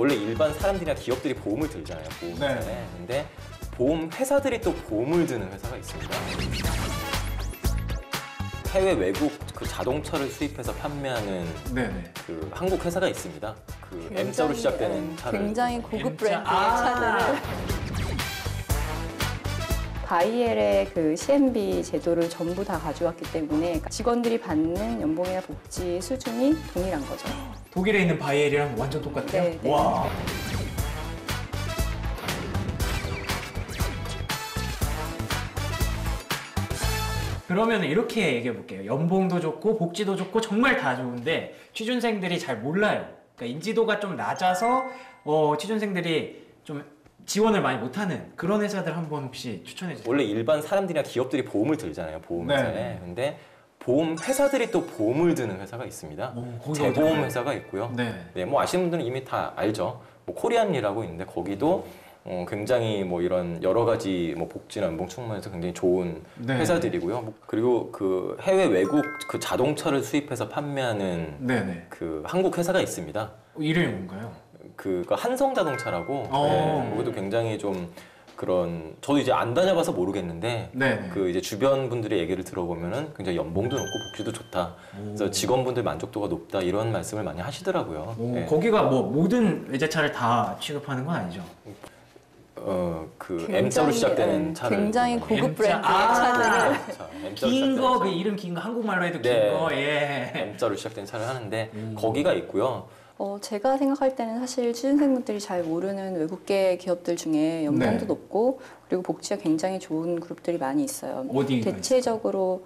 원래 일반 사람들이나 기업들이 보험을 들잖아요. 보험회사에. 네. 근데 보험 회사들이 또 보험을 드는 회사가 있습니다. 해외 외국 그 자동차를 수입해서 판매하는 네네. 그 한국 회사가 있습니다. 그 M자로 시작되는 차를. 굉장히 고급 M자. 브랜드의 차들을 바이엘의 그 CMB 제도를 전부 다 가져왔기 때문에 직원들이 받는 연봉이나 복지 수준이 동일한 거죠. 독일에 있는 바이엘이랑 완전 똑같아요? 네, 네. 와. 그러면 이렇게 얘기해 볼게요. 연봉도 좋고 복지도 좋고 정말 다 좋은데 취준생들이 잘 몰라요. 그러니까 인지도가 좀 낮아서 취준생들이 좀 지원을 많이 못하는 그런 회사들 한번 혹시 추천해 주세요. 원래 일반 사람들이나 기업들이 보험을 들잖아요. 보험회사에. 네. 근데 보험 회사들이 또 보험을 드는 회사가 있습니다. 재보험 회사가 있고요. 네. 네, 뭐 아시는 분들은 이미 다 알죠. 뭐 코리안리라고 있는데 거기도 굉장히 뭐 이런 여러 가지 뭐 복지나 연봉 측면에서 굉장히 좋은 네. 회사들이고요. 그리고 그 해외 외국 그 자동차를 수입해서 판매하는 네네. 그 한국 회사가 있습니다. 이름이 뭔가요? 그 한성자동차라고. 네, 거기도 굉장히 좀 그런 저도 이제 안 다녀봐서 모르겠는데 네네. 그 이제 주변 분들의 얘기를 들어보면은 굉장히 연봉도 높고 복지도 좋다. 그래서 직원분들 만족도가 높다 이런 말씀을 많이 하시더라고요. 네. 거기가 뭐 모든 외제차를 다 취급하는 건 아니죠? 그 M자로 시작되는 차를 굉장히 많이 고급 M자. 브랜드의 차들을 자, M자로 긴 거, 그 시작되는 이름 긴 거, 한국말로 해도 네. 긴 거, 예. M자로 시작된 차를 하는데 거기가 있고요. 제가 생각할 때는 사실 취준생분들이 잘 모르는 외국계 기업들 중에 연봉도 네. 높고 그리고 복지가 굉장히 좋은 그룹들이 많이 있어요. 어디가 대체적으로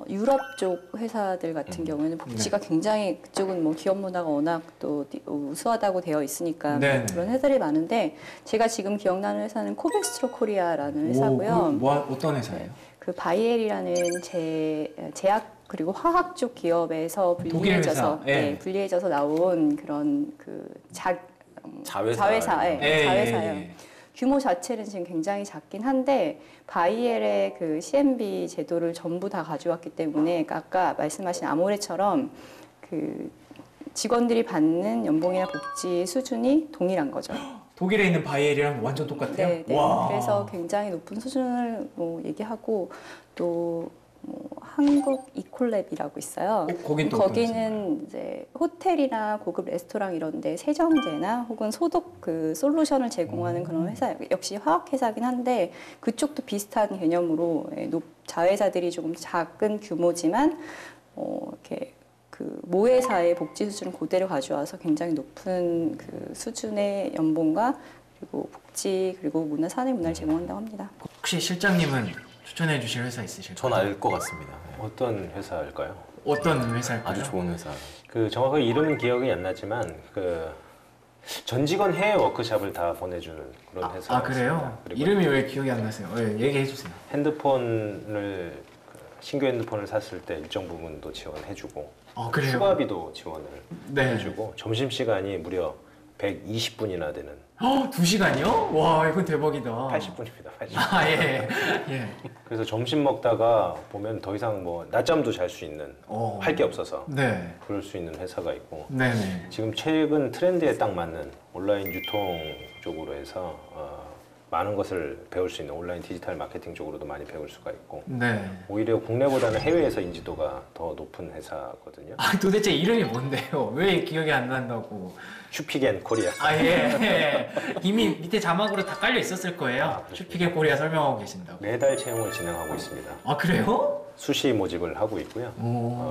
유럽 쪽 회사들 같은 경우에는 복지가 굉장히 그쪽은 뭐 기업 문화가 워낙 또 우수하다고 되어 있으니까 네. 그런 회사들이 많은데 제가 지금 기억나는 회사는 코베스트로 코리아라는 회사고요. 어떤 회사예요? 그 바이엘이라는 제약 그리고 화학 쪽 기업에서 분리해져서 예. 네, 분리해져서 나온 그런 그 자회사, 예. 자회사예요. 규모 자체는 지금 굉장히 작긴 한데 바이엘의 그 CMB 제도를 전부 다 가져왔기 때문에 아까 말씀하신 아모레처럼 그 직원들이 받는 연봉이나 복지 수준이 동일한 거죠. 독일에 있는 바이엘이랑 완전 똑같아요? 네, 네. 와. 그래서 굉장히 높은 수준을 뭐 얘기하고 또 뭐 한국 이콜랩이라고 있어요. 거긴 또 어떤 거기는 이제 호텔이나 고급 레스토랑 이런데 세정제나 혹은 소독 그 솔루션을 제공하는 그런 회사 역시 화학 회사긴 한데 그쪽도 비슷한 개념으로 자회사들이 조금 작은 규모지만 이렇게 그 모회사의 복지 수준을 그대로 가져와서 굉장히 높은 그 수준의 연봉과 그리고 복지 그리고 문화 산업 문화를 제공한다고 합니다. 혹시 실장님은 추천해 주실 회사 있으실까요? 전 알 것 같습니다. 네. 어떤 회사일까요? 어떤 회사일까요? 아주 좋은 회사. 그 정확하게 이름은 기억이 안 나지만 그 전 직원 해외 워크샵을 다 보내주는 그런 회사가 아 그래요? 있습니다. 그리고 이름이 왜 기억이 안 나세요? 네, 얘기해 주세요. 핸드폰을 신규 핸드폰을 샀을 때 일정 부분도 지원해주고 그래요? 휴가비도 지원을 네. 해주고 점심 시간이 무려 120분이나 되는 2시간이요? 와 이건 대박이다. 80분입니다. 80분. 아 예. 예. 그래서 점심 먹다가 보면 더 이상 뭐 낮잠도 잘 수 있는 할 게 없어서 네. 그럴 수 있는 회사가 있고 네네. 지금 최근 트렌드에 딱 맞는 온라인 유통 쪽으로 해서 많은 것을 배울 수 있는 온라인 디지털 마케팅 쪽으로도 많이 배울 수가 있고 네. 오히려 국내보다는 해외에서 인지도가 더 높은 회사거든요. 도대체 이름이 뭔데요? 왜 기억이 안 난다고? 슈피겐 코리아. 예. 이미 밑에 자막으로 다 깔려 있었을 거예요. 슈피게 코리아 설명하고 계신다고. 매달 채용을 진행하고 있습니다. 아 그래요? 수시 모집을 하고 있고요.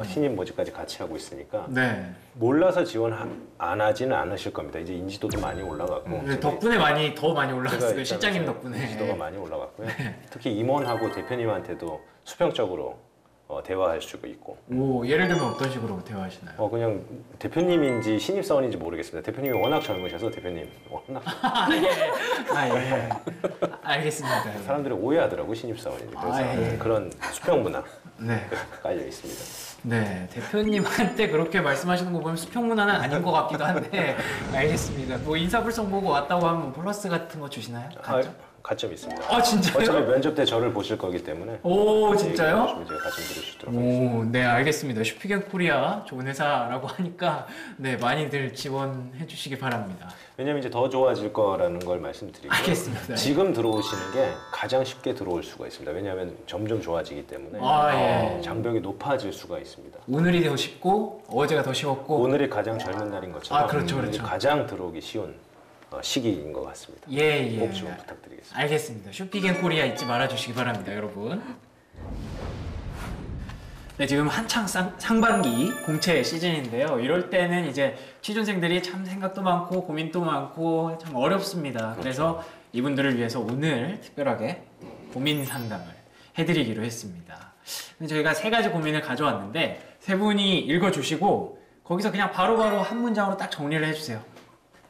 신입 모집까지 같이 하고 있으니까 네. 몰라서 지원 안 하지는 않으실 겁니다. 이제 인지도도 많이 올라갔고 덕분에 더 많이 올라갔어요. 실장님 입장에서 덕분에. 인지도가 많이 올라갔고요. 특히 임원하고 대표님한테도 수평적으로 대화할 수가 있고. 예를 들면 어떤 식으로 대화하시나요? 그냥 대표님인지 신입사원인지 모르겠습니다. 대표님이 워낙 젊으셔서 대표님 워낙 예. 알겠습니다. 사람들이 오해하더라고 신입사원인지. 그래서 그런 수평 문화 네. 깔려 있습니다. 네, 대표님한테 그렇게 말씀하시는 거 보면 수평 문화는 아닌 것 같기도 한데 알겠습니다. 뭐 인사불성 보고 왔다고 하면 보너스 같은 거 주시나요? 가점이 있습니다. 아 진짜요? 어차피 면접 때 저를 보실 거기 때문에. 오 진짜요? 제가 가점 드릴 수 있도록 하겠습니다. 오, 네 알겠습니다. 슈피겐 코리아 좋은 회사라고 하니까 네 많이들 지원해 주시기 바랍니다. 왜냐면 이제 더 좋아질 거라는 걸 말씀드리고 알겠습니다. 지금 들어오시는 게 가장 쉽게 들어올 수가 있습니다. 왜냐하면 점점 좋아지기 때문에 예. 장벽이 높아질 수가 있습니다. 오늘이 더 쉽고 어제가 더 쉬웠고 오늘이 가장 젊은 날인 것처럼 그렇죠, 오늘이 그렇죠. 가장 들어오기 쉬운 시기인 것 같습니다. 예. 꼭 지원 부탁드리겠습니다. 알겠습니다. 슈피겐 코리아 잊지 말아 주시기 바랍니다, 여러분. 네, 지금 한창 상반기 공채 시즌인데요. 이럴 때는 이제 취준생들이 참 생각도 많고 고민도 많고 참 어렵습니다. 그래서 이분들을 위해서 오늘 특별하게 고민 상담을 해드리기로 했습니다. 저희가 3가지 고민을 가져왔는데 3분이 읽어주시고 거기서 그냥 바로바로 한 문장으로 딱 정리를 해주세요.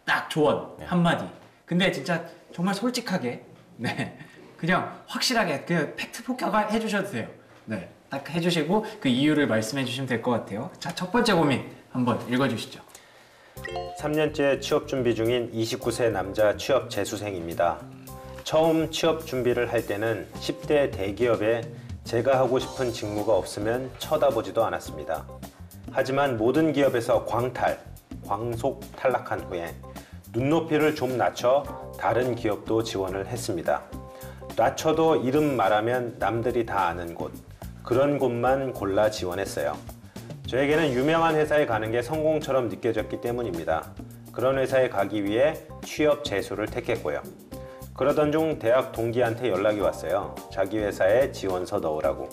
딱 조언 한마디. 근데 진짜 정말 솔직하게 네 그냥 확실하게 그 팩트 폭격해 주셔도 돼요. 네. 딱 해주시고 그 이유를 말씀해 주시면 될 것 같아요. 자, 첫 번째 고민 한번 읽어주시죠. 3년째 취업 준비 중인 29세 남자 취업 재수생입니다. 처음 취업 준비를 할 때는 10대 대기업에 제가 하고 싶은 직무가 없으면 쳐다보지도 않았습니다. 하지만 모든 기업에서 광속 탈락한 후에 눈높이를 좀 낮춰 다른 기업도 지원을 했습니다. 낮춰도 이름 말하면 남들이 다 아는 곳, 그런 곳만 골라 지원했어요. 저에게는 유명한 회사에 가는 게 성공처럼 느껴졌기 때문입니다. 그런 회사에 가기 위해 취업 재수를 택했고요. 그러던 중 대학 동기한테 연락이 왔어요. 자기 회사에 지원서 넣으라고.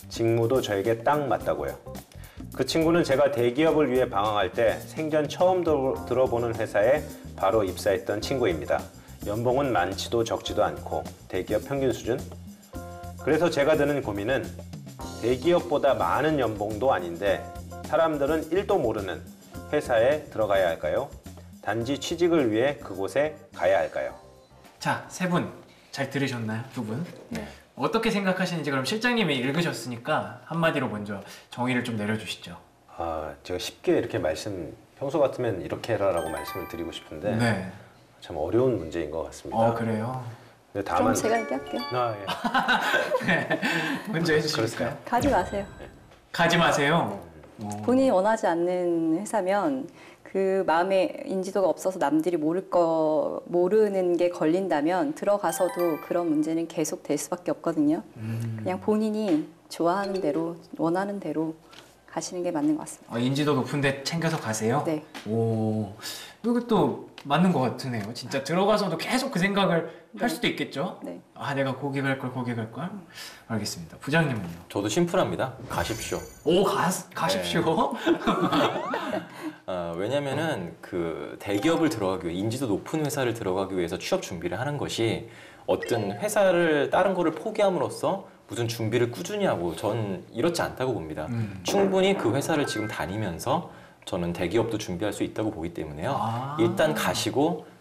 직무도 저에게 딱 맞다고요. 그 친구는 제가 대기업을 위해 방황할 때 생전 처음 들어보는 회사에 바로 입사했던 친구입니다. 연봉은 많지도 적지도 않고 대기업 평균 수준? 그래서 제가 드는 고민은 대기업보다 많은 연봉도 아닌데 사람들은 1도 모르는 회사에 들어가야 할까요? 단지 취직을 위해 그곳에 가야 할까요? 자, 3분 잘 들으셨나요? 2분? 네. 어떻게 생각하시는지 그럼 실장님이 읽으셨으니까 한마디로 먼저 정의를 좀 내려주시죠. 제가 쉽게 이렇게 평소 같으면 이렇게 해라라고 말씀을 드리고 싶은데 네. 참 어려운 문제인 것 같습니다. 그래요? 근데 그럼 다만 제가 얘기할게요. 먼저 해주실까요? 가지 마세요. 가지 마세요. 본인이 원하지 않는 회사면 그 마음에 인지도가 없어서 남들이 모르는 게 걸린다면 들어가서도 그런 문제는 계속 될 수밖에 없거든요. 그냥 본인이 좋아하는 대로 원하는 대로 가시는 게 맞는 것 같습니다. 인지도 높은데 챙겨서 가세요? 네. 오, 이것도 맞는 것 같으네요. 진짜 들어가서도 계속 그 생각을 할 수도 있겠죠? 네. 내가 거기 갈 걸. 알겠습니다. 부장님은요? 저도 심플합니다. 가십시오. 오, 가십시오. 왜냐면은 그 대기업을 들어가기 위해 인지도 높은 회사를 들어가기 위해서 취업 준비를 하는 것이 어떤 회사를 다른 거를 포기함으로써 무슨 준비를 꾸준히 하고 전 이렇지 않다고 봅니다. 충분히 그 회사를 지금 다니면서 저는 대기업도 준비할 수 있다고 보기 때문에요. 일단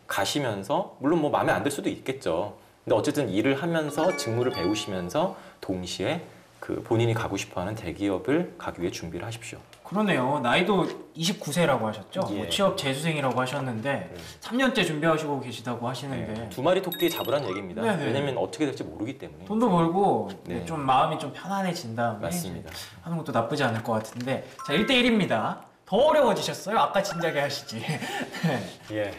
가시면서 물론 뭐 마음에 안 들 수도 있겠죠. 근데 어쨌든 일을 하면서 직무를 배우시면서 동시에 그 본인이 가고 싶어하는 대기업을 가기 위해 준비를 하십시오. 그러네요. 나이도 29세라고 하셨죠? 예. 취업 재수생이라고 하셨는데 3년째 준비하시고 계시다고 하시는데 네. 2마리 토끼 잡으란 얘기입니다. 네네. 왜냐면 어떻게 될지 모르기 때문에. 돈도 벌고 네. 좀 마음이 좀 편안해진 다음에 맞습니다. 하는 것도 나쁘지 않을 것 같은데 자 1대1입니다. 더 어려워지셨어요? 아까 진작에 하시지. 네.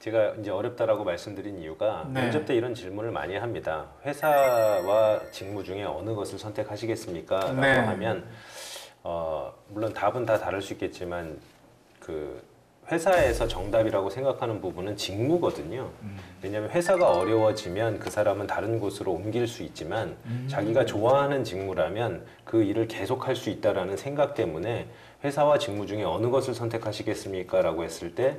제가 이제 어렵다라고 말씀드린 이유가 네. 면접 때 이런 질문을 많이 합니다. 회사와 직무 중에 어느 것을 선택하시겠습니까? 라고 네. 하면 물론 답은 다 다를 수 있겠지만 그 회사에서 정답이라고 생각하는 부분은 직무거든요. 왜냐하면 회사가 어려워지면 그 사람은 다른 곳으로 옮길 수 있지만 자기가 좋아하는 직무라면 그 일을 계속할 수 있다라는 생각 때문에 회사와 직무 중에 어느 것을 선택하시겠습니까? 라고 했을 때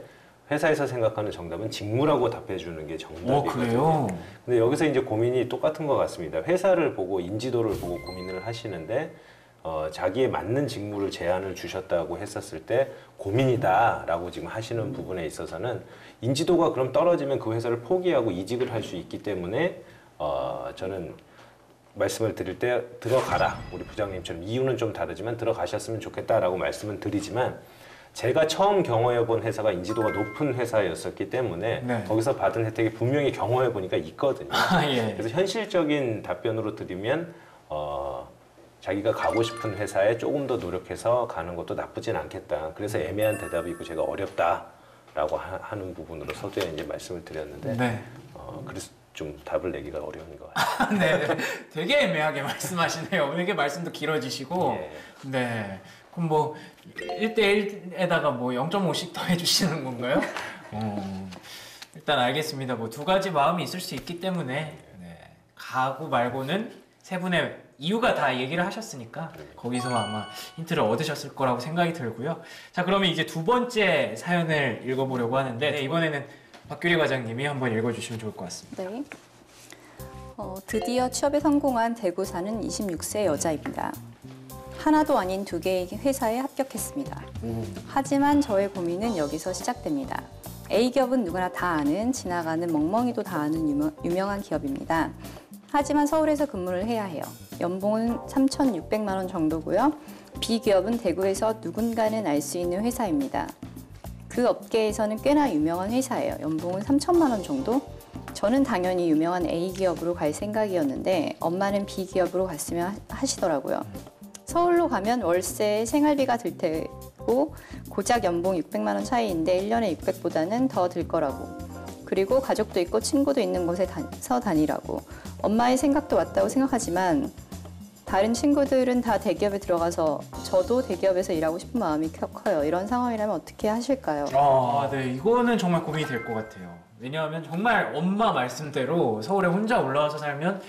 회사에서 생각하는 정답은 직무라고 답해주는 게 정답이거든요. 그래요? 근데 여기서 이제 고민이 똑같은 것 같습니다. 회사를 보고 인지도를 보고 고민을 하시는데 자기에 맞는 직무를 제안을 주셨다고 했었을 때 고민이다라고 지금 하시는 부분에 있어서는 인지도가 그럼 떨어지면 그 회사를 포기하고 이직을 할 수 있기 때문에 저는 말씀을 드릴 때 들어가라. 우리 부장님처럼 이유는 좀 다르지만 들어가셨으면 좋겠다라고 말씀은 드리지만 제가 처음 경험해본 회사가 인지도가 높은 회사였었기 때문에 네. 거기서 받은 혜택이 분명히 경험해보니까 있거든요. 아, 예. 그래서 현실적인 답변으로 드리면 자기가 가고 싶은 회사에 조금 더 노력해서 가는 것도 나쁘진 않겠다. 그래서 애매한 대답이고 제가 어렵다라고 하는 부분으로 서두에 이제 말씀을 드렸는데 네. 그래서 좀 답을 내기가 어려운 것 같아요. 네, 되게 애매하게 말씀하시네요. 되게 말씀도 길어지시고. 예. 네. 그럼 뭐 1대1에다가 뭐 0.5씩 더 해주시는 건가요? 일단 알겠습니다. 뭐 두 가지 마음이 있을 수 있기 때문에 네. 가고 말고는 세 분의 이유가 다 얘기를 하셨으니까 거기서 아마 힌트를 얻으셨을 거라고 생각이 들고요. 자, 그러면 이제 두 번째 사연을 읽어보려고 하는데 네, 이번에는 박규리 과장님이 한번 읽어주시면 좋을 것 같습니다. 네. 드디어 취업에 성공한 대구 사는 26세 여자입니다. 하나도 아닌 2개의 회사에 합격했습니다. 하지만 저의 고민은 여기서 시작됩니다. A기업은 누구나 다 아는, 지나가는 멍멍이도 다 아는 유명한 기업입니다. 하지만 서울에서 근무를 해야 해요. 연봉은 3,600만 원 정도고요. B기업은 대구에서 누군가는 알 수 있는 회사입니다. 그 업계에서는 꽤나 유명한 회사예요. 연봉은 3천만 원 정도? 저는 당연히 유명한 A기업으로 갈 생각이었는데 엄마는 B기업으로 갔으면 하시더라고요. 서울로 가면 월세, 생활비가 들 테고 고작 연봉 600만 원 차이인데 1년에 600보다는 더 들 거라고. 그리고 가족도 있고 친구도 있는 곳에서 다니라고. 엄마의 생각도 맞다고 생각하지만 다른 친구들은 다 대기업에 들어가서 저도 대기업에서 일하고 싶은 마음이 커요. 이런 상황이라면 어떻게 하실까요? 아, 네. 이거는 정말 고민이 될 것 같아요. 왜냐하면 정말 엄마 말씀대로 서울에 혼자 올라와서 살면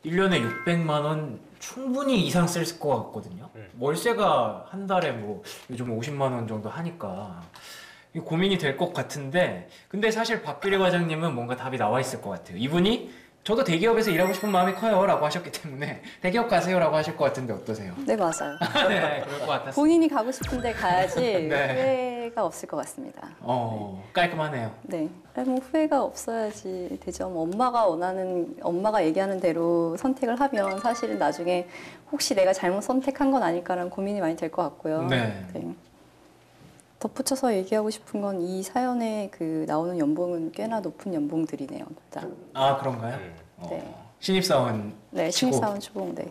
1년에 600만 원 충분히 이상 쓸 것 같거든요. 월세가 한 달에 뭐 요즘 50만 원 정도 하니까 이 고민이 될 것 같은데 근데 사실 박규리 과장님은 뭔가 답이 나와 있을 것 같아요. 이분이 저도 대기업에서 일하고 싶은 마음이 커요 라고 하셨기 때문에 대기업 가세요 라고 하실 것 같은데 어떠세요? 네, 맞아요. 네, 그럴 것 같았어요. 본인이 가고 싶은데 가야지 네. 후회가 없을 것 같습니다. 깔끔하네요. 네. 아니, 뭐 후회가 없어야지 되죠. 뭐 엄마가 얘기하는 대로 선택을 하면 사실은 나중에 혹시 내가 잘못 선택한 건 아닐까라는 고민이 많이 될 것 같고요. 네. 네. 덧붙여서 얘기하고 싶은 건 이 사연에 그 나오는 연봉은 꽤나 높은 연봉들이네요. 일단. 아, 그런가요? 네. 신입사원 네, 치고. 신입사원 초봉. 네.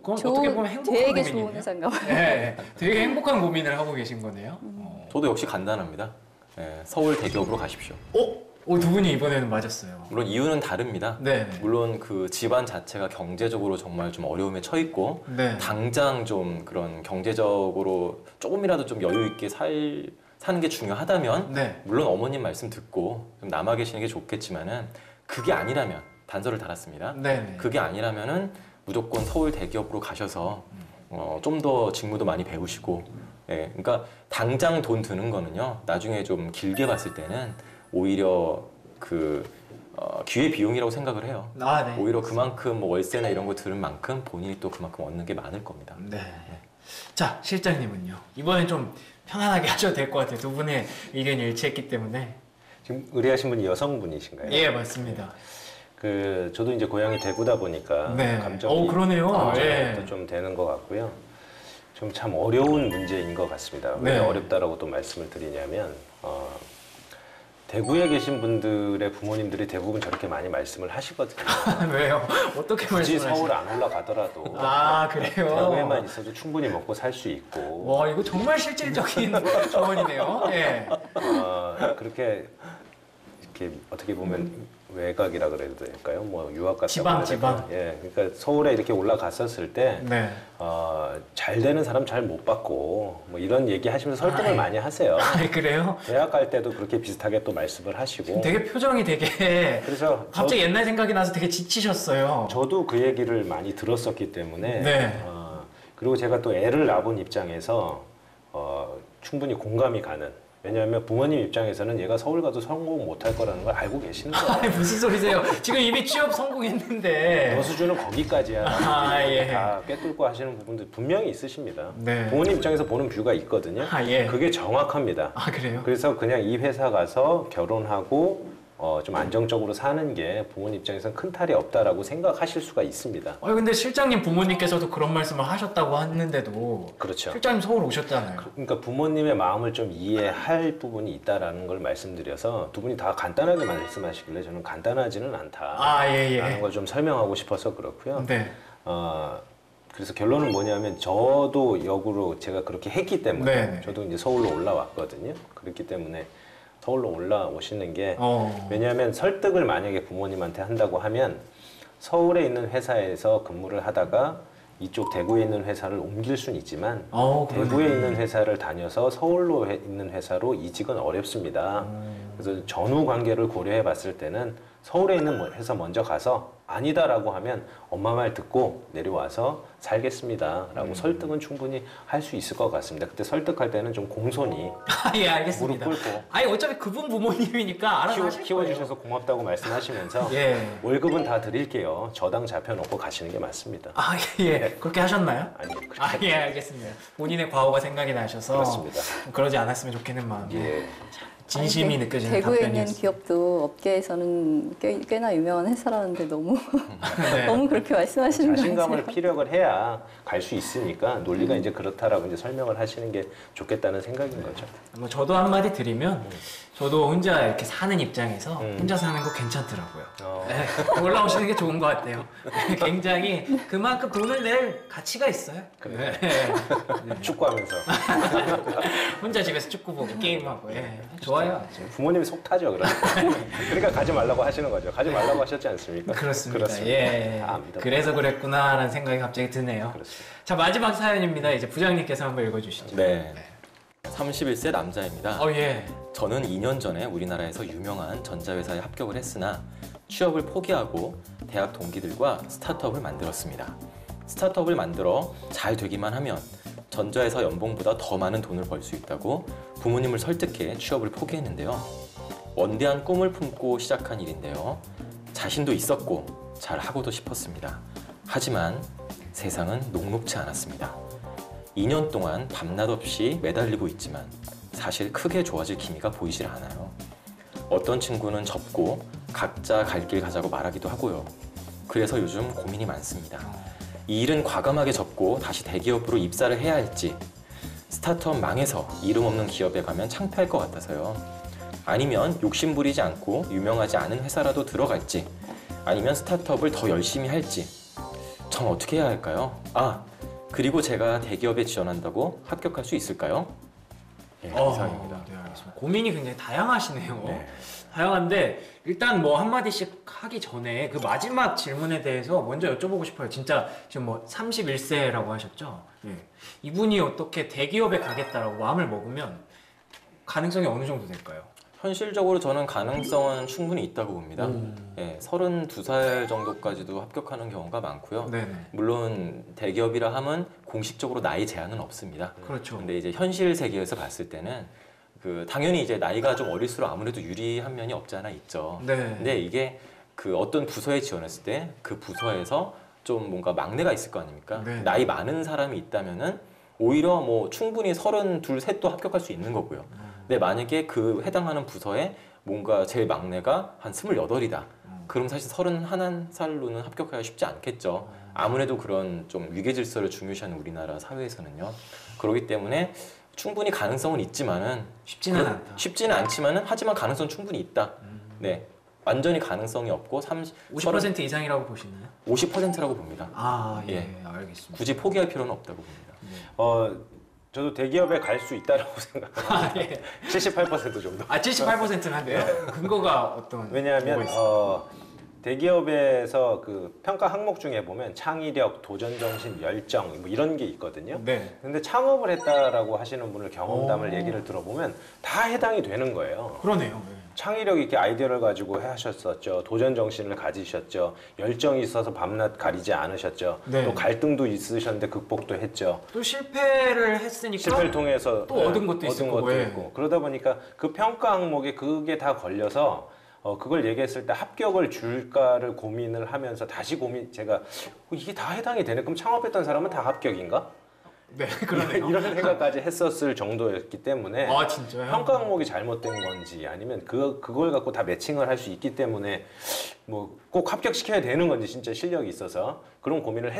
그건 어떻게 보면 행복한 되게 고민이네요. 좋은 회사인가 봐요. 네, 되게 행복한 고민을 하고 계신 거네요. 저도 역시 간단합니다. 예, 서울 대기업으로 가십시오. 두 분이 이번에는 맞았어요. 물론 이유는 다릅니다. 네. 물론 그 집안 자체가 경제적으로 정말 좀 어려움에 처했고 네. 당장 좀 그런 경제적으로 조금이라도 좀 여유 있게 사는 게 중요하다면 네. 물론 어머님 말씀 듣고 좀 남아 계시는 게 좋겠지만은 그게 아니라면 단서를 달았습니다. 네. 그게 아니라면은 무조건 서울 대기업으로 가셔서 좀 더 직무도 많이 배우시고 예, 그러니까 당장 돈 드는 거는요 나중에 좀 길게 봤을 때는 오히려 그 기회 비용이라고 생각을 해요. 아, 네. 오히려 그만큼 뭐 월세나 이런 거 들은 만큼 본인이 또 그만큼 얻는 게 많을 겁니다. 네. 자, 실장님은요. 이번엔 좀 편안하게 하셔도 될 것 같아요. 두 분의 의견이 일치했기 때문에. 지금 의뢰하신 분이 여성분이신가요? 예, 맞습니다. 저도 이제 고향이 대구다 보니까 네. 감정이 그러네요. 예. 좀 되는 것 같고요. 좀 참 어려운 문제인 것 같습니다. 왜 네. 어렵다라고 또 말씀을 드리냐면 대구에 계신 분들의 부모님들이 대부분 저렇게 많이 말씀을 하시거든요. 왜요? 어떻게 굳이 말씀하시나요? 서울 안 올라가더라도 아, 그래요? 대구에만 있어도 충분히 먹고 살 수 있고 와, 이거 정말 실질적인 조언이네요. 예. 그렇게 이렇게 어떻게 보면 외곽이라 그래도 될까요? 뭐 유학 같다. 지방. 예, 그러니까 서울에 이렇게 올라갔었을 때 네. 잘 되는 사람 잘 못 받고 뭐 이런 얘기 하시면서 설득을 많이 하세요. 아, 그래요? 대학 갈 때도 그렇게 비슷하게 또 말씀을 하시고. 되게 표정이 되게 그래서 갑자기 옛날 생각이 나서 되게 지치셨어요. 저도 그 얘기를 많이 들었었기 때문에 네. 그리고 제가 또 애를 낳은 입장에서 충분히 공감이 가는. 왜냐하면 부모님 입장에서는 얘가 서울 가도 성공 못할 거라는 걸 알고 계시는 거예요. 아니, 무슨 소리세요? 지금 이미 취업 성공했는데. 너 수준은 거기까지야. 아, 예. 다 꿰뚫고 하시는 부분들 분명히 있으십니다. 네. 부모님 입장에서 보는 뷰가 있거든요. 아, 예. 그게 정확합니다. 아, 그래요? 그래서 그냥 이 회사 가서 결혼하고 좀 안정적으로 사는 게 부모님 입장에서는 큰 탈이 없다라고 생각하실 수가 있습니다. 근데 실장님 부모님께서도 그런 말씀을 하셨다고 했는데도 그렇죠. 실장님 서울 오셨잖아요. 그러니까 부모님의 마음을 좀 이해할 부분이 있다라는 걸 말씀드려서 두 분이 다 간단하게 말씀하시길래 저는 간단하지는 않다라는 걸 좀 설명하고 싶어서 그렇고요. 네. 그래서 결론은 뭐냐면 저도 역으로 제가 그렇게 했기 때문에 네네. 저도 이제 서울로 올라왔거든요. 그렇기 때문에 서울로 올라오시는 게 어. 왜냐하면 설득을 만약에 부모님한테 한다고 하면 서울에 있는 회사에서 근무를 하다가 이쪽 대구에 있는 회사를 옮길 수는 있지만 대구에 있는 회사를 다녀서 서울로 있는 회사로 이직은 어렵습니다. 그래서 전후 관계를 고려해 봤을 때는 서울에 있는 회사 먼저 가서 아니다라고 하면 엄마 말 듣고 내려와서 살겠습니다라고 설득은 충분히 할 수 있을 것 같습니다. 그때 설득할 때는 좀 공손히 예, 알겠습니다. 무릎 꿇고 아니 어차피 그분 부모님이니까 알아서 하실 거예요. 키워주셔서 고맙다고 말씀하시면서 예. 월급은 다 드릴게요. 저당 잡혀놓고 가시는 게 맞습니다. 예. 그렇게 하셨나요? 아니요. 예, 알겠습니다. 본인의 과거가 생각이 나셔서 그렇습니다. 그러지 않았으면 좋겠는 마음. 예. 진심이 아니, 느껴지는 대구에 있는 답변이었어요. 기업도 업계에서는 꽤나 유명한 회사라는데 너무 네. 너무 그렇게 말씀하시는 거 자신감을 아니세요? 피력을 해야 갈 수 있으니까 논리가 이제 그렇다라고 이제 설명을 하시는 게 좋겠다는 생각인 거죠. 뭐 저도 한마디 드리면 저도 혼자 이렇게 사는 입장에서 혼자 사는 거 괜찮더라고요. 네, 올라오시는 게 좋은 것 같아요. 굉장히 그만큼 돈을 낼 가치가 있어요. 그래요? 네. 축구하면서 혼자 집에서 축구 보고 게임하고 좋아요. 부모님이 속 타죠, 그러니까 가지 말라고 하시는 거죠. 가지 말라고 하셨지 않습니까? 그렇습니다. 예. 다 압니다. 그래서 그랬구나라는 생각이 갑자기 드네요. 그렇습니다. 자, 마지막 사연입니다. 이제 부장님께서 한번 읽어주시죠. 네. 31세 남자입니다. 예. 저는 2년 전에 우리나라에서 유명한 전자회사에 합격을 했으나 취업을 포기하고 대학 동기들과 스타트업을 만들었습니다. 스타트업을 만들어 잘 되기만 하면 전자회사 연봉보다 더 많은 돈을 벌 수 있다고 부모님을 설득해 취업을 포기했는데요. 원대한 꿈을 품고 시작한 일인데요. 자신도 있었고 잘 하고도 싶었습니다. 하지만 세상은 녹록지 않았습니다. 2년 동안 밤낮 없이 매달리고 있지만 사실 크게 좋아질 기미가 보이질 않아요. 어떤 친구는 접고 각자 갈 길 가자고 말하기도 하고요. 그래서 요즘 고민이 많습니다. 이 일은 과감하게 접고 다시 대기업으로 입사를 해야 할지, 스타트업 망해서 이름 없는 기업에 가면 창피할 것 같아서요. 아니면 욕심부리지 않고 유명하지 않은 회사라도 들어갈지, 아니면 스타트업을 더 열심히 할지, 전 어떻게 해야 할까요? 그리고 제가 대기업에 지원한다고 합격할 수 있을까요? 예, 이상입니다. 네, 알겠습니다. 고민이 굉장히 다양하시네요. 네. 다양한데 일단 뭐 한마디씩 하기 전에 그 마지막 질문에 대해서 먼저 여쭤보고 싶어요. 진짜 지금 뭐 31세라고 하셨죠? 예. 이분이 어떻게 대기업에 가겠다라고 마음을 먹으면 가능성이 어느 정도 될까요? 현실적으로 저는 가능성은 충분히 있다고 봅니다. 예, 32살 정도까지도 합격하는 경우가 많고요. 네네. 물론 대기업이라 하면 공식적으로 나이 제한은 없습니다. 그렇죠. 근데 이제 현실 세계에서 봤을 때는 당연히 이제 나이가 좀 어릴수록 아무래도 유리한 면이 없지 않아 있죠. 네. 근데 이게 어떤 부서에 지원했을 때 그 부서에서 좀 뭔가 막내가 있을 거 아닙니까? 네. 나이 많은 사람이 있다면은 오히려 뭐 충분히 32, 3도 합격할 수 있는 거고요. 근데 만약에 그 해당하는 부서에 뭔가 제일 막내가 한 28이다. 그럼 사실 31살로는 합격하기가 쉽지 않겠죠. 아무래도 그런 좀 위계 질서를 중요시하는 우리나라 사회에서는요. 그렇기 때문에 충분히 가능성은 있지만은 쉽지는 않다. 쉽지는 않지만은 하지만 가능성 은 충분히 있다. 네. 완전히 가능성이 없고 50% 이상이라고 보시나요? 50%라고 봅니다. 예, 알겠습니다. 굳이 포기할 필요는 없다고 봅니다. 저도 대기업에 갈 수 있다라고 생각합니다. 예. 78% 정도. 78%는 한대요? 근거가 어떤? 왜냐하면 뭐가 있어요? 대기업에서 그 평가 항목 중에 보면 창의력, 도전 정신, 열정 뭐 이런 게 있거든요. 네. 근데 창업을 했다라고 하시는 분을 경험담을 얘기를 들어보면 다 해당이 되는 거예요. 그러네요. 창의력 있게 아이디어를 가지고 하셨었죠. 도전 정신을 가지셨죠. 열정이 있어서 밤낮 가리지 않으셨죠. 네. 또 갈등도 있으셨는데 극복도 했죠. 또 실패를 했으니까 실패를 통해서 또 얻은 것도 있을 거고, 예. 있고 그러다 보니까 그 평가 항목에 그게 다 걸려서 그걸 얘기했을 때 합격을 줄까를 고민을 하면서 다시 제가 이게 다 해당이 되네. 그럼 창업했던 사람은 다 합격인가? 네, 그러네요. 이런 생각까지 했었을 정도였기 때문에 아, 진짜요? 평가 항목이 잘못된 건지 아니면 그걸 갖고 다 매칭을 할 수 있기 때문에 뭐 꼭 합격시켜야 되는 건지 진짜 실력이 있어서 그런 고민을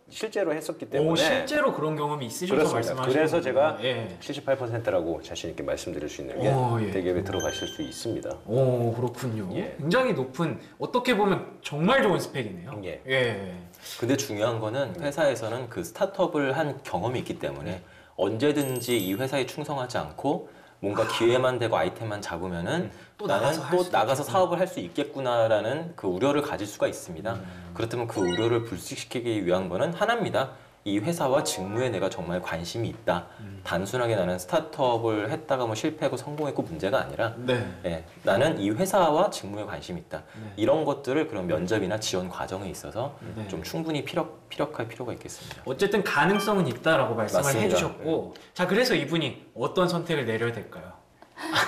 실제로 했었기 때문에 실제로 그런 경험이 있으셔서 그렇습니다. 말씀하시는 그래서 제가 예. 78%라고 자신 있게 말씀드릴 수 있는 게 예. 대기업에 들어가실 수 있습니다. 오, 그렇군요. 예. 굉장히 높은, 어떻게 보면 정말 좋은 스펙이네요. 예. 예. 근데 중요한 거는 회사에서는 그 스타트업을 한 경험이 있기 때문에 언제든지 이 회사에 충성하지 않고 뭔가 기회만 되고 아이템만 잡으면은 또 나는 나가서 할 또 수도 나가서 있겠구나. 사업을 할 수 있겠구나라는 그 우려를 가질 수가 있습니다. 그렇다면 그 우려를 불식시키기 위한 거는 하나입니다. 이 회사와 직무에 내가 정말 관심이 있다. 단순하게 나는 스타트업을 했다가 뭐 실패하고 성공했고 문제가 아니라 네. 예, 나는 이 회사와 직무에 관심이 있다. 네. 이런 것들을 그런 면접이나 지원 과정에 있어서 네. 좀 충분히 피력할 필요가 있겠습니다. 어쨌든 가능성은 있다라고 말씀을 맞습니다. 해주셨고, 자, 그래서 이분이 어떤 선택을 내려야 될까요?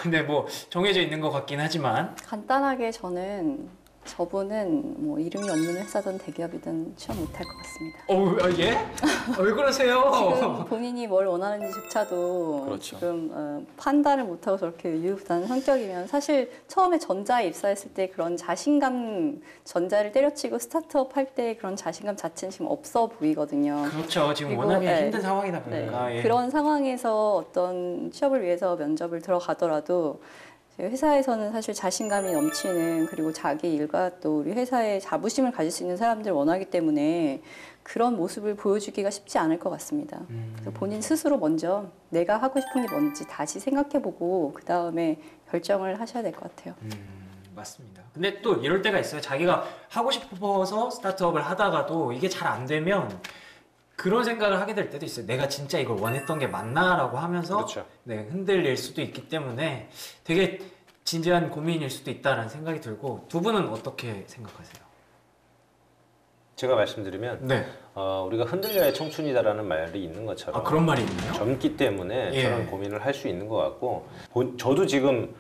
근데 뭐 정해져 있는 것 같긴 하지만 간단하게 저분은 뭐 이름이 없는 회사든 대기업이든 취업 못할 것 같습니다. 예? 왜 그러세요? 지금 본인이 뭘 원하는지조차도 그렇죠. 지금 판단을 못하고 저렇게 유유부단한 성격이면 사실 처음에 전자에 입사했을 때 그런 자신감, 전자를 때려치고 스타트업 할 때 그런 자신감 자체는 지금 없어 보이거든요. 그렇죠. 지금 그리고, 워낙에 네. 힘든 상황이다 네. 보니까. 예. 그런 상황에서 어떤 취업을 위해서 면접을 들어가더라도 회사에서는 사실 자신감이 넘치는, 그리고 자기 일과 또 우리 회사에 자부심을 가질 수 있는 사람들을 원하기 때문에 그런 모습을 보여주기가 쉽지 않을 것 같습니다. 그래서 본인 스스로 먼저 내가 하고 싶은 게 뭔지 다시 생각해보고 그 다음에 결정을 하셔야 될 것 같아요. 맞습니다. 근데 또 이럴 때가 있어요. 자기가 하고 싶어서 스타트업을 하다가도 이게 잘 안 되면 그런 생각을 하게 될 때도 있어요. 내가 진짜 이걸 원했던 게 맞나라고 하면서 그렇죠. 네, 흔들릴 수도 있기 때문에 되게 진지한 고민일 수도 있다라는 생각이 들고, 두 분은 어떻게 생각하세요? 제가 말씀드리면 네. 우리가 흔들려야 청춘이다라는 말이 있는 것처럼 아, 그런 말이 있나요? 젊기 때문에 예. 저런 고민을 할 수 있는 것 같고 저도 지금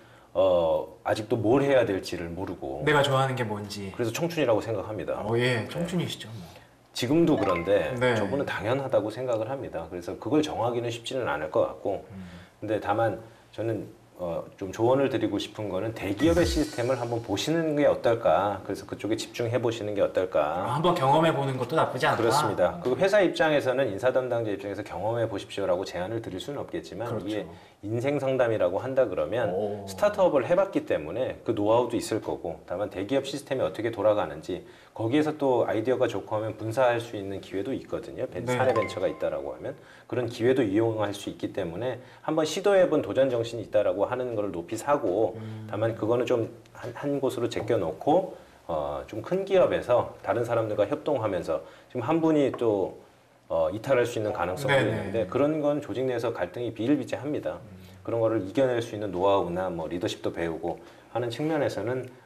아직도 뭘 해야 될지를 모르고 내가 좋아하는 게 뭔지. 그래서 청춘이라고 생각합니다. 예, 청춘이시죠. 뭐. 지금도 그런데 네. 저분은 당연하다고 생각을 합니다. 그래서 그걸 정하기는 쉽지는 않을 것 같고 근데 다만 저는 좀 조언을 드리고 싶은 거는 대기업의 시스템을 한번 보시는 게 어떨까. 그래서 그쪽에 집중해 보시는 게 어떨까. 한번 경험해 보는 것도 나쁘지 않다. 그렇습니다. 그 회사 입장에서는 인사 담당자 입장에서 경험해 보십시오라고 제안을 드릴 수는 없겠지만 그렇죠. 이게 인생 상담이라고 한다 그러면 오. 스타트업을 해봤기 때문에 그 노하우도 있을 거고 다만 대기업 시스템이 어떻게 돌아가는지 거기에서 또 아이디어가 좋고 하면 분사할 수 있는 기회도 있거든요. 네. 사내 벤처가 있다라고 하면 그런 기회도 이용할 수 있기 때문에 한번 시도해본 도전 정신이 있다라고 하는 걸 높이 사고 다만 그거는 좀 한 곳으로 제껴놓고 좀 큰 기업에서 다른 사람들과 협동하면서 지금 한 분이 또 이탈할 수 있는 가능성도 네네. 있는데 그런 건 조직 내에서 갈등이 비일비재합니다. 그런 거를 이겨낼 수 있는 노하우나 뭐 리더십도 배우고 하는 측면에서는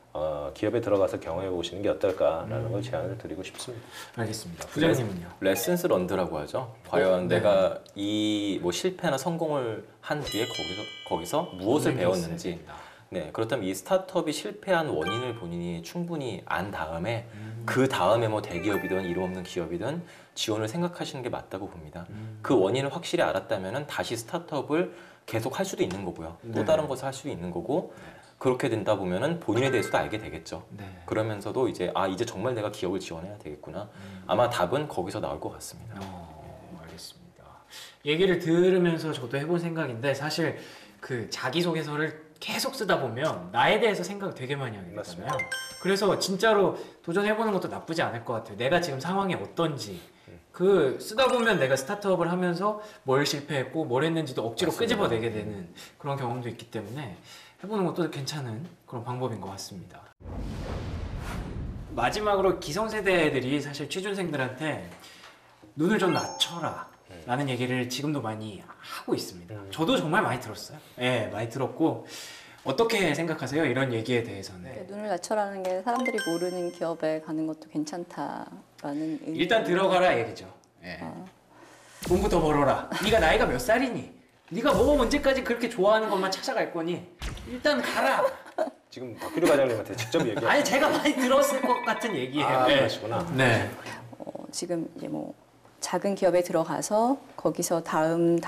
기업에 들어가서 경험해 보시는 게 어떨까라는 걸 제안을 드리고 싶습니다. 알겠습니다. 부장님은요? 레슨스 런드라고 하죠. 과연 네. 내가 이 뭐 실패나 성공을 한 뒤에 거기서 무엇을 배웠는지. 네, 그렇다면 이 스타트업이 실패한 원인을 본인이 충분히 안 다음에 그 다음에 뭐 대기업이든 이름 없는 기업이든 지원을 생각하시는 게 맞다고 봅니다. 그 원인을 확실히 알았다면 다시 스타트업을 계속 할 수도 있는 거고요. 네. 또 다른 것을 할 수도 있는 거고 그렇게 된다 보면은 본인에 대해서도 알게 되겠죠. 네. 그러면서도 이제 이제 정말 내가 기업을 지원해야 되겠구나. 아마 답은 거기서 나올 것 같습니다. 알겠습니다. 얘기를 들으면서 저도 해본 생각인데 사실 그 자기소개서를 계속 쓰다 보면 나에 대해서 생각을 되게 많이 하게 되잖아요. 맞습니다. 그래서 진짜로 도전해보는 것도 나쁘지 않을 것 같아요. 내가 지금 상황이 어떤지. 그 쓰다 보면 내가 스타트업을 하면서 뭘 실패했고 뭘 했는지도 억지로 맞습니다. 끄집어내게 되는 그런 경험도 있기 때문에 해보는 것도 괜찮은 그런 방법인 것 같습니다. 마지막으로 기성세대들이 사실 취준생들한테 눈을 좀 낮춰라 라는 얘기를 지금도 많이 하고 있습니다. 저도 정말 많이 들었어요. 예, 많이 들었고 어떻게 생각하세요? 이런 얘기에 대해서는. 눈을 낮춰라는 게 사람들이 모르는 기업에 가는 것도 괜찮다라는 일단 들어가라 얘기죠. 예. 돈부 더 벌어라. 네가 나이가 몇 살이니? 네가 뭐 언제까지 그렇게 좋아하는 것만 찾아갈 거니? 일단 가라. 지금 박규리 과장님한테 직접 얘기하시는 아니 제가 많이 들었을 것 같은 얘기예요. 네. 그러시구나. 네. 지금 이제 뭐 작은 기업에 들어가서 거기서 다음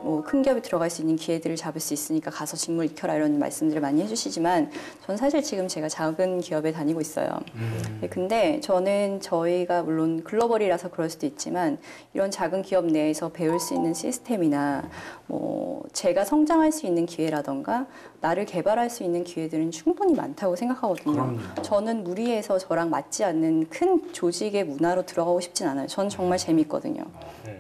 뭐 큰 기업에 들어갈 수 있는 기회들을 잡을 수 있으니까 가서 직무 익혀라 이런 말씀들을 많이 해주시지만 전 사실 지금 제가 작은 기업에 다니고 있어요. 네, 근데 저는 저희가 물론 글로벌이라서 그럴 수도 있지만 이런 작은 기업 내에서 배울 수 있는 시스템이나 뭐 제가 성장할 수 있는 기회라던가 나를 개발할 수 있는 기회들은 충분히 많다고 생각하거든요. 그럼요. 저는 무리해서 저랑 맞지 않는 큰 조직의 문화로 들어가고 싶진 않아요. 전 정말 재밌거든요.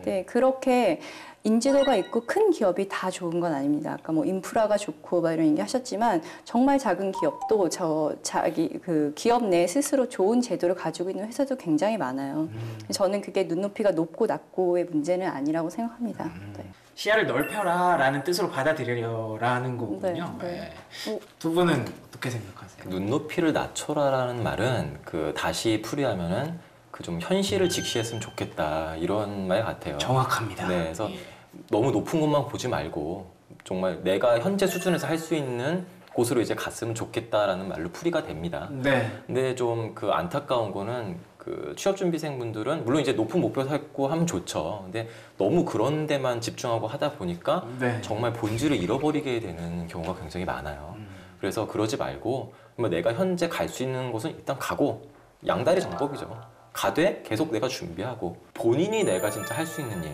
네, 그렇게 인지도가 있고 큰 기업이 다 좋은 건 아닙니다. 아까 뭐 인프라가 좋고 막 이런 얘기 하셨지만 정말 작은 기업도 자기 그 기업 내 스스로 좋은 제도를 가지고 있는 회사도 굉장히 많아요. 저는 그게 눈높이가 높고 낮고의 문제는 아니라고 생각합니다. 네. 시야를 넓혀라라는 뜻으로 받아들여라는 거군요. 네. 두 분은 어떻게 생각하세요? 눈높이를 낮춰라라는 말은 그 다시 풀이하면은 그 좀 현실을 직시했으면 좋겠다 이런 말 같아요. 정확합니다. 네, 그래서 예. 너무 높은 것만 보지 말고 정말 내가 현재 수준에서 할 수 있는 곳으로 이제 갔으면 좋겠다라는 말로 풀이가 됩니다. 네. 근데 좀 그 안타까운 거는 그 취업준비생분들은 물론 이제 높은 목표 세우고 하면 좋죠. 근데 너무 그런 데만 집중하고 하다 보니까 네. 정말 본질을 잃어버리게 되는 경우가 굉장히 많아요. 그래서 그러지 말고 뭐 내가 현재 갈 수 있는 곳은 일단 가고 양다리 정법이죠. 가되 계속 내가 준비하고 본인이 내가 진짜 할 수 있는 일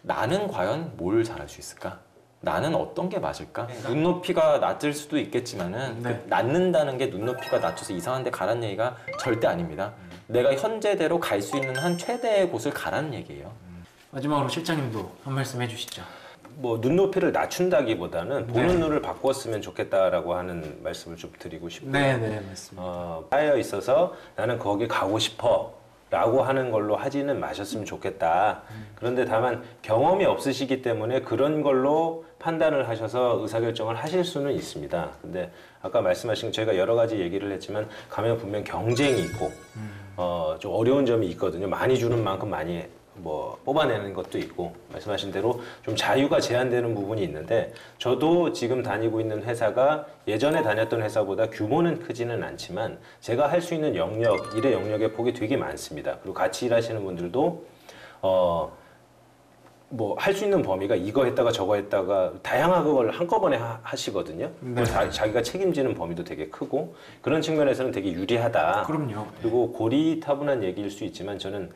나는 과연 뭘 잘할 수 있을까? 나는 어떤 게 맞을까? 눈높이가 낮을 수도 있겠지만은 네. 그 낮는다는 게 눈높이가 낮춰서 이상한 데 가라는 얘기가 절대 아닙니다. 내가 현재대로 갈 수 있는 한 최대의 곳을 가라는 얘기예요. 마지막으로 실장님도 한 말씀 해주시죠. 뭐 눈높이를 낮춘다기보다는 보는 네. 눈을 바꿨으면 좋겠다라고 하는 말씀을 좀 드리고 싶고요. 네, 맞습니다. 쌓여 있어서 나는 거기 가고 싶어 라고 하는 걸로 하지는 마셨으면 좋겠다. 그런데 다만 경험이 없으시기 때문에 그런 걸로 판단을 하셔서 의사결정을 하실 수는 있습니다. 근데 아까 말씀하신 저희가 여러 가지 얘기를 했지만 가면 분명 경쟁이 있고 좀 어려운 점이 있거든요. 많이 주는 만큼 많이 뭐 뽑아내는 것도 있고 말씀하신 대로 좀 자유가 제한되는 부분이 있는데 저도 지금 다니고 있는 회사가 예전에 다녔던 회사보다 규모는 크지는 않지만 제가 할 수 있는 영역, 일의 영역의 폭이 되게 많습니다. 그리고 같이 일하시는 분들도 뭐 할 수 있는 범위가 이거 했다가 저거 했다가 다양한 걸 한꺼번에 하시거든요. 네. 자기가 책임지는 범위도 되게 크고 그런 측면에서는 되게 유리하다. 그럼요. 그리고 고리타분한 얘기일 수 있지만 저는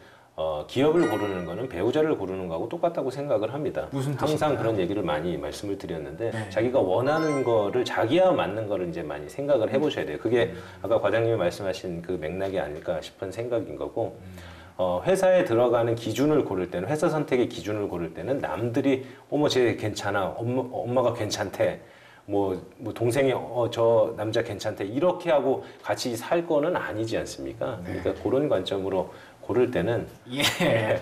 기업을 고르는 거는 배우자를 고르는 거하고 똑같다고 생각을 합니다. 무슨 항상 뜻인가요? 그런 얘기를 많이 말씀을 드렸는데 네. 자기가 원하는 거를 자기와 맞는 거를 이제 많이 생각을 해보셔야 돼요. 그게 아까 과장님이 말씀하신 그 맥락이 아닐까 싶은 생각인 거고 회사에 들어가는 기준을 고를 때는 회사 선택의 기준을 고를 때는 남들이 어머 쟤 괜찮아 엄마가 괜찮대 뭐 동생이 저 남자 괜찮대 이렇게 하고 같이 살 거는 아니지 않습니까? 그러니까 그런 관점으로 고를 때는 예,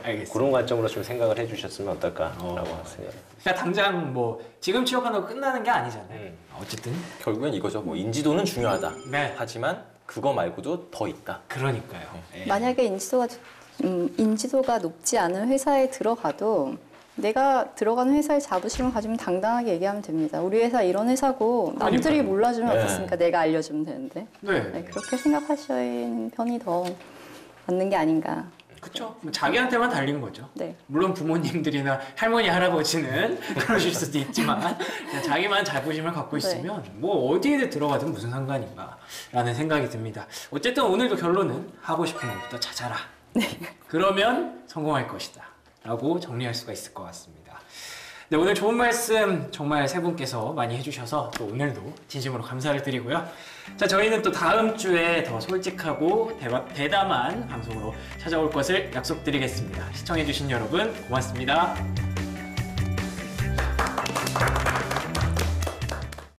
알겠습니다. 그런 관점으로 좀 생각을 해주셨으면 어떨까라고 생각합니다. 그러니까 당장 뭐 지금 취업한다고 끝나는 게 아니잖아요. 어쨌든 결국엔 이거죠. 뭐 인지도는 중요하다. 네. 하지만 그거 말고도 더 있다. 그러니까요. 예. 만약에 인지도가 높지 않은 회사에 들어가도 내가 들어가는 회사의 자부심을 가지면 당당하게 얘기하면 됩니다. 우리 회사 이런 회사고 남들이 그러니까요. 몰라주면 네. 어떻습니까? 내가 알려주면 되는데. 네. 네, 그렇게 생각하시는 편이 더 맞는 게 아닌가. 그렇죠. 뭐 자기한테만 달린 거죠. 네. 물론 부모님들이나 할머니 할아버지는 그러실 수도 있지만 그냥 자기만 자부심을 갖고 있으면 뭐 어디에 들어가든 무슨 상관인가라는 생각이 듭니다. 어쨌든 오늘도 결론은 하고 싶은 것부터 찾아라. 그러면 성공할 것이다 라고 정리할 수가 있을 것 같습니다. 네, 오늘 좋은 말씀 정말 세 분께서 많이 해주셔서 또 오늘도 진심으로 감사를 드리고요. 자, 저희는 또 다음 주에 더 솔직하고 대담한 방송으로 찾아올 것을 약속드리겠습니다. 시청해주신 여러분 고맙습니다.